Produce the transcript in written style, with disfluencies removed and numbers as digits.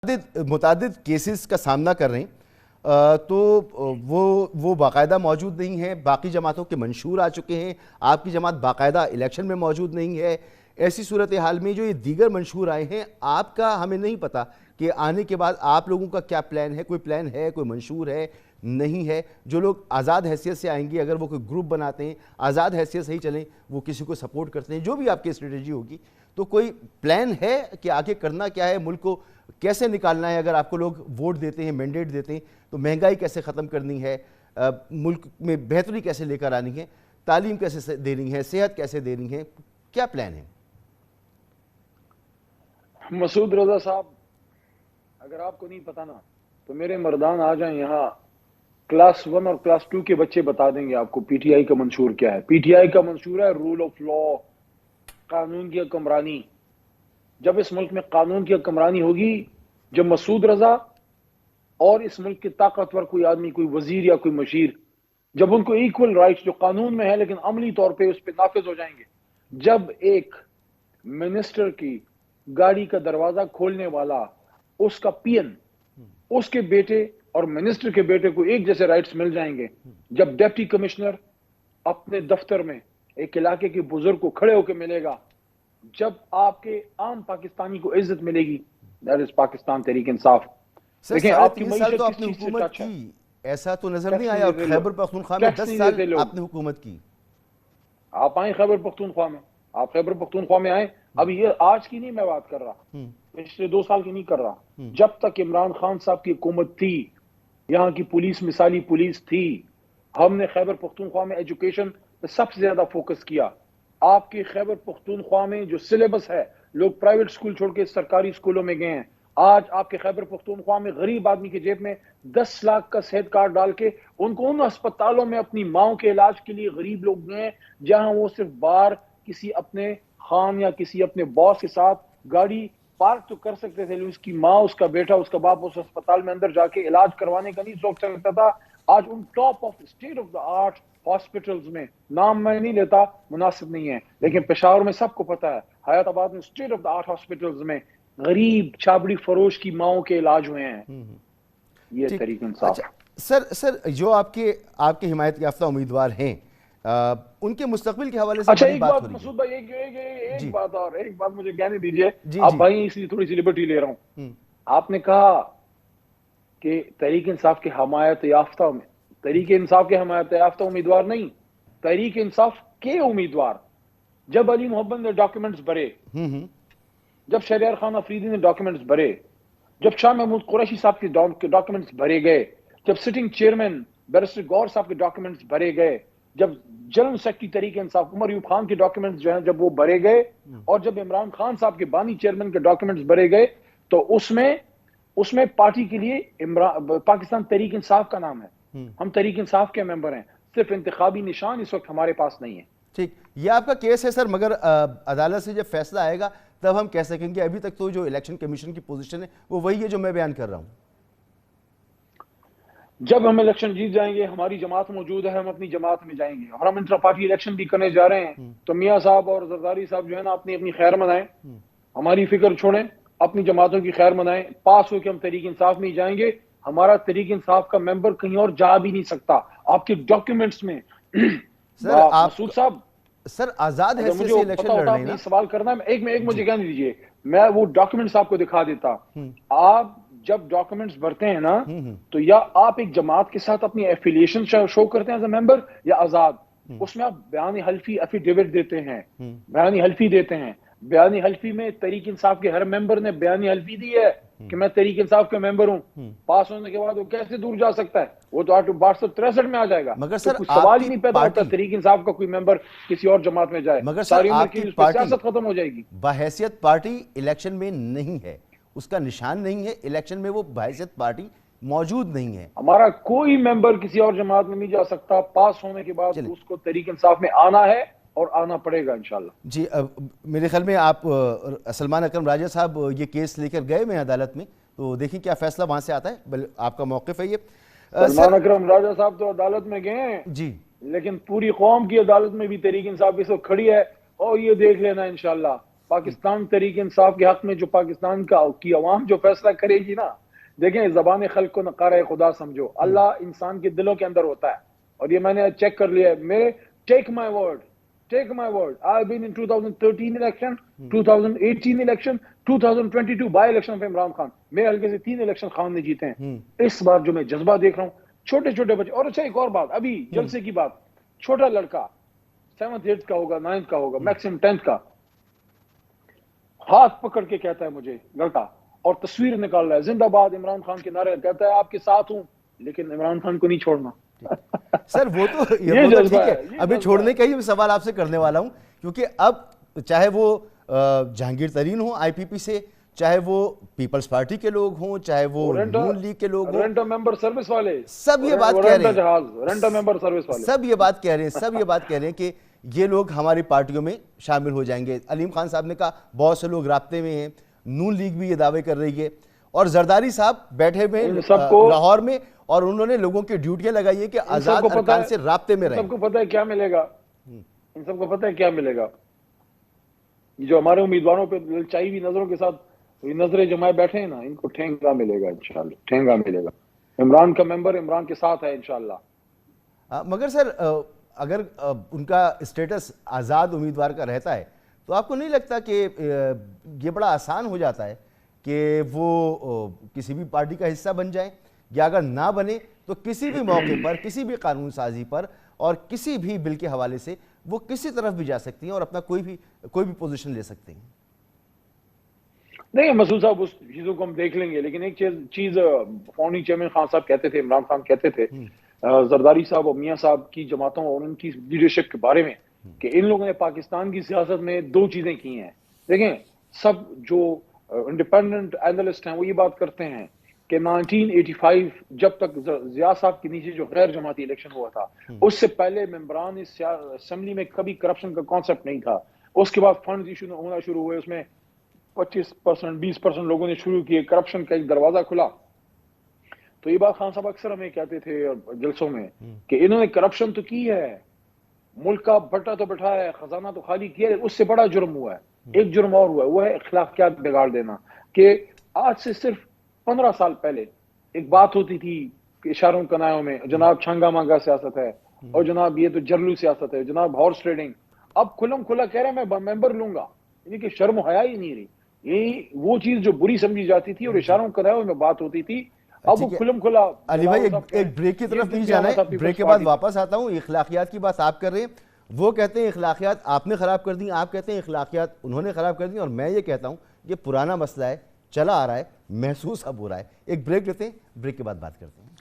متعدد کیسز کا سامنا کر رہے ہیں تو وہ باقاعدہ موجود نہیں ہیں، باقی جماعتوں کے منشور آ چکے ہیں، آپ کی جماعت باقاعدہ الیکشن میں موجود نہیں ہے۔ ایسی صورتحال میں جو یہ دیگر منشور آئے ہیں، آپ کا ہمیں نہیں پتا کہ آنے کے بعد آپ لوگوں کا کیا پلان ہے، کوئی پلان ہے، کوئی منشور ہے، نہیں ہے۔ جو لوگ آزاد حیثیت سے آئیں گے، اگر وہ کوئی گروپ بناتے ہیں، آزاد حیثیت سے ہی چلیں، وہ کسی کو سپورٹ کرتے ہیں، جو بھی آپ کی اسٹریٹجی ہوگی، تو کوئی پلان ہے کہ آگے کرنا کیا ہے، ملک کو کیسے نکالنا ہے؟ اگر آپ کو لوگ ووٹ دیتے ہیں، مینڈیٹ دیتے ہیں، تو مہنگائی کیسے ختم کرنی ہے، ملک میں بہتری کیسے لے کر آنی ہے، تعلیم کیسے دینی ہے، صحت کیسے دینی ہے، کیا پلان ہے؟ مسعود رضا صاحب، اگر آپ کو نہیں پتا نا تو میرے مردان آ جائیں یہاں، کلاس 1 اور کلاس 2 کے بچے بتا دیں گے آپ کو پی ٹی آئی کا منشور کیا ہے۔ پی ٹی آئی کا منشور ہے رول آف لا، قانون کی حکمرانی۔ جب اس ملک میں قانون کی حکمرانی ہوگی، جب مسعود رضا اور اس ملک کے طاقتور کوئی آدمی، کوئی وزیر یا کوئی مشیر، جب ان کو ایکول رائٹس جو قانون میں ہے لیکن عملی طور پہ اس پہ نافذ ہو جائیں گے، جب ایک منسٹر کی گاڑی کا دروازہ کھولنے والا، اس کا پی این، اس کے بیٹے اور منسٹر کے بیٹے کو ایک جیسے رائٹس مل جائیں گے، جب ڈیپٹی کمشنر اپنے دفتر میں ایک علاقے کے بزرگ کو کھڑے ہو کے ملے گا، جب آپ کے عام پاکستانی کو عزت ملے گی، دیٹ از پاکستان تحریک انصاف۔ سر دیکھیں آپ کی 3.5 سال تو معیشت آپ کس نے چیز سے حکومت ٹچ ہے؟ کی، ایسا تو نظر نہیں ٹیکس آیا، اور دیتے لوگ، خیبر پختونخوا میں ٹیکس 10 نہیں سال دیتے لوگ۔ آپ نے حکومت کی۔ آپ آئیں خیبر پختونخوا میں، آپ خیبر پختونخوا میں آئیں، اب یہ آج کی نہیں میں بات کر رہا، پچھلے 2 سال کی نہیں کر رہا، جب تک عمران خان صاحب کی حکومت تھی، یہاں کی پولیس مثالی پولیس تھی، ہم نے خیبر پختونخوا میں ایجوکیشن پہ سب سے زیادہ فوکس کیا۔ آپ کے خیبر پختونخوا میں جو سلیبس ہے، لوگ پرائیویٹ سکول چھوڑ کے سرکاری سکولوں میں گئے ہیں۔ آج آپ کے خیبر پختونخوا میں غریب آدمی کے جیب میں 10 لاکھ کا صحت کارڈ ڈال کے ان کو ان ہسپتالوں میں اپنی ماؤں کے علاج کے لیے غریب لوگ گئے ہیں، جہاں وہ صرف باہر کسی اپنے خان یا کسی اپنے باس کے ساتھ گاڑی پارک تو کر سکتے تھے، لیکن اس کی ماں، اس کا بیٹا، اس کا باپ اس ہسپتال میں اندر جا کے علاج کروانے کا نہیں سوچ سکتا تھا۔ آج ان top of state of the art hospitals میں، نام میں نہیں لیتا، مناسب نہیں ہے، لیکن پشاور میں سب کو پتا ہے، حیات آباد میں state of the art hospitals میں غریب چھابڑی فروش کی ماؤں کے علاج ہوئے ہیں۔ یہ ٹھیک، تحریک انصاف۔ اچھا سر جو آپ کے حمایت یافتہ امیدوار ہیں، ان کے مستقبل کے حوالے سے اچھا بڑی ایک بات بات ہو رہی ہے۔ مسعود بھائی، ایک جی بات اور، ایک بات مجھے کہنے دیجئے، جی آپ جی بھائی اس لیے تھوڑی سی لبرٹی لے رہا ہوں۔ آپ نے کہا کہ تحریک انصاف کے حمایت یافتہ میں، تحریک انصاف کے حمایت یافتہ امیدوار نہیں، تحریک انصاف کے امیدوار۔ جب علی محمد نے ڈاکیومنٹس بھرے، جب شہریار خان افریدی نے ڈاکیومنٹس بھرے، جب شاہ محمود قریشی صاحب کے ڈاکیومنٹس بھرے گئے، جب سٹنگ چیئرمین بیرسٹر گور صاحب کے ڈاکیومنٹس بھرے گئے، جب جنرل سیکرٹری تحریک انصاف عمر ایوب خان کے ڈاکیومنٹس جو ہیں جب وہ بھرے گئے، اور جب عمران خان صاحب کے بانی چیئرمین کے ڈاکیومنٹس بھرے گئے، تو اس میں پارٹی کے لیے پاکستان تحریک انصاف کا نام ہے، ہم تحریک انصاف کے ممبر ہیں، صرف انتخابی نشان اس وقت ہمارے پاس نہیں ہے۔ ٹھیک، یہ آپ کا کیس ہے سر، مگر عدالت سے جب فیصلہ آئے گا تب ہم کہہ سکیں گے۔ ابھی تک تو جو الیکشن کمیشن کی پوزیشن ہے وہ وہی ہے جو میں بیان کر رہا ہوں۔ جب ہم الیکشن جیت جائیں گے، ہماری جماعت موجود ہے، ہم اپنی جماعت میں جائیں گے، اور ہم انٹرا پارٹی الیکشن بھی کرنے جا رہے ہیں، تو میاں صاحب اور زرداری صاحب جو ہے نا، اپنی خیر منائیں، ہماری فکر چھوڑیں، اپنی جماعتوں کی خیر منائیں، پاس ہو کے ہم تحریک انصاف میں ہی جائیں گے۔ ہمارا تحریک انصاف کا ممبر کہیں اور جا بھی نہیں سکتا۔ آپ کے ڈاکیومنٹس میں سر آپ مسعود صاحب، سر آزاد اگر حیثیت مجھے سے وہ الیکشن پتا لڑ ہوتا رہے آپ ہیں نے نا؟ یہ سوال کرنا ہے، ایک جی مجھے کہنے دیجئے، میں وہ ڈاکیومنٹس آپ کو دکھا دیتا۔ آپ جب ڈاکیومنٹس بھرتے ہیں نا، تو یا آپ ایک جماعت کے ساتھ اپنی ایفیلیشن شو کرتے ہیں ایز اے ممبر، یا آزاد، اس میں آپ بیان حلفی ایفیڈیوٹ دیتے ہیں، بیانی حلفی دیتے ہیں۔ بیانی حلفی میں تحریک انصاف کے ہر ممبر نے بیانی حلفی دی ہے کہ میں تحریک انصاف کا ممبر ہوں۔ پاس ہونے کے بعد وہ کیسے دور جا سکتا ہے؟ وہ تو 6263 میں آ جائے گا۔ مگر تو سر کوئی آپ سوال ہی کی نہیں پیدا ہوتا پارٹی تحریک انصاف کا کوئی ممبر کسی اور جماعت میں جائے، مگر سر ساری عمر آپ کی کی اس پہ پارٹی سیاست ختم ہو جائے گی۔ بحیثیت پارٹی الیکشن میں نہیں ہے، اس کا نشان نہیں ہے، الیکشن میں وہ بحیثیت پارٹی موجود نہیں ہے۔ ہمارا کوئی ممبر کسی اور جماعت میں نہیں جا سکتا، پاس ہونے کے بعد چلیں اس کو تحریک انصاف میں آنا ہے اور آنا پڑے گا انشاءاللہ۔ جی، میرے خیال میں آپ سلمان اکرم راجہ صاحب یہ کیس لے کر گئے میں عدالت میں، تو دیکھیں کیا فیصلہ وہاں سے آتا ہے، آپ کا موقف ہے یہ۔ سلمان سر اکرم راجہ صاحب تو عدالت میں گئے ہیں، جی لیکن پوری قوم کی عدالت میں بھی تحریک انصاف اس وقت کھڑی ہے، اور یہ دیکھ لینا انشاءاللہ پاکستان تحریک انصاف کے حق میں جو پاکستان کی عوام جو فیصلہ کرے گی نا، دیکھیں زبان خلق کو نقارہ خدا سمجھو، اللہ انسان کے دلوں کے اندر ہوتا ہے، اور یہ میں نے چیک کر لیا ہے. Take my word I've been in 2013 election, 2018 election, 2022 by election of Imran Khan. میرے حلقے سے 3 الیکشن خان نے جیتے ہیں. اس بار جو میں جذبہ دیکھ رہا ہوں، چھوٹے چھوٹے بچے. اور اچھا ایک اور بات، ابھی جلسے کی بات، چھوٹا لڑکا 7th 8th کا ہوگا، 9th کا ہوگا، میکسیمم 10th کا، ہاتھ پکڑ کے کہتا ہے مجھے لڑکا، اور تصویر نکال رہا ہے، زندہ باد عمران خان کے نعرے، کہتا ہے آپ کے ساتھ ہوں لیکن عمران خان کو نہیں چھوڑنا. سر وہ تو ٹھیک ہے، ابھی چھوڑنے کا ہی سوال آپ سے کرنے والا ہوں، کیونکہ اب چاہے وہ جہانگیر ترین ہوں آئی پی پی سے، چاہے وہ پیپلز پارٹی کے لوگ ہوں، چاہے وہ نون لیگ کے لوگ ہوں، رینٹو ممبر سروس والے، سب یہ بات کہہ رہے ہیں، رینٹو ممبر سروس والے سب یہ بات کہہ رہے ہیں کہ یہ لوگ ہماری پارٹیوں میں شامل ہو جائیں گے. علیم خان صاحب نے کہا بہت سے لوگ رابطے میں ہیں، نون لیگ بھی یہ دعوے کر رہی ہے، اور زرداری صاحب بیٹھے ہوئے لاہور میں، اور انہوں نے لوگوں کی ڈیوٹیاں لگائی ہیں کہ آزاد ارکان سے رابطے میں رہیں. سب کو پتہ ہے کیا ملے گا، ان سب کو پتہ ہے کیا ملے گا. جو ہمارے امیدواروں پہ للچائی ہوئی نظروں کے ساتھ نظریں جمائے بیٹھے ہیں نا، ان کو ٹھینگا ملے گا انشاءاللہ، ٹھینگا ملے گا. عمران کا ممبر عمران کے ساتھ ہے انشاءاللہ. مگر سر اگر ان کا اسٹیٹس آزاد امیدوار کا رہتا ہے تو آپ کو نہیں لگتا کہ یہ بڑا آسان ہو جاتا ہے کہ وہ کسی بھی پارٹی کا حصہ بن جائیں، یا اگر نہ بنے تو کسی بھی موقع پر، کسی بھی قانون سازی پر اور کسی بھی بل کے حوالے سے وہ کسی طرف بھی جا سکتی ہیں اور اپنا کوئی بھی پوزیشن لے سکتے ہیں؟ نہیں مسعود صاحب، اس چیزوں کو ہم دیکھ لیں گے، لیکن ایک چیز فاؤنڈنگ چیئرمین خان صاحب کہتے تھے، عمران خان کہتے تھے زرداری صاحب اور میاں صاحب کی جماعتوں اور ان کی لیڈرشپ کے بارے میں، کہ ان لوگوں نے پاکستان کی سیاست میں 2 چیزیں کی ہیں. دیکھیں سب جو انڈیپینڈنٹ اینالسٹ ہیں وہ یہ بات کرتے ہیں کہ 1985 جب تک ضیاء صاحب کے نیچے جو غیر جماعتی الیکشن ہوا تھا، اس سے پہلے ممبران اسمبلی میں کبھی کرپشن کا کانسیپٹ نہیں تھا. اس کے بعد فنڈز ایشو ہونا شروع ہوئے، اس میں 25% 20% لوگوں نے شروع کیے، کرپشن کا ایک دروازہ کھلا. تو یہ بات خان صاحب اکثر ہمیں کہتے تھے جلسوں میں کہ انہوں نے کرپشن تو کی ہے، ملک کا بٹا تو بٹھایا ہے، خزانہ تو خالی کیا ہے، اس سے بڑا جرم ہوا ہے. ایک جرم اور ہوا ہے، وہ ہے اخلاقیات بگاڑ دینا. کہ آج سے صرف 15 سال پہلے ایک بات ہوتی تھی کہ اشاروں کنایوں میں جناب چھنگا مانگا سیاست ہے، اور جناب یہ تو جرلو سیاست ہے، جناب ہارس ٹریڈنگ. اب کھلم کھلا کہہ رہے ہیں میں ممبر لوں گا، یعنی کہ شرم و حیا ہی نہیں رہی. یہی وہ چیز جو بری سمجھی جاتی تھی اور اشاروں کنایوں میں بات ہوتی تھی، اب وہ کھلم کھلا. علی بھائی ایک بریک کی طرف نہیں جانا ہے، بریک کے بعد واپس آتا ہوں. اخلاقیات کی بات آپ کر رہے ہیں، وہ کہتے ہیں اخلاقیات آپ نے خراب کر دی، آپ کہتے ہیں اخلاقیات انہوں نے خراب کر دی، اور میں یہ کہتا ہوں یہ پرانا مسئلہ ہے، چلا آ رہا ہے، محسوس اب ہو رہا ہے. ایک بریک لیتے ہیں، بریک کے بعد بات کرتے ہیں.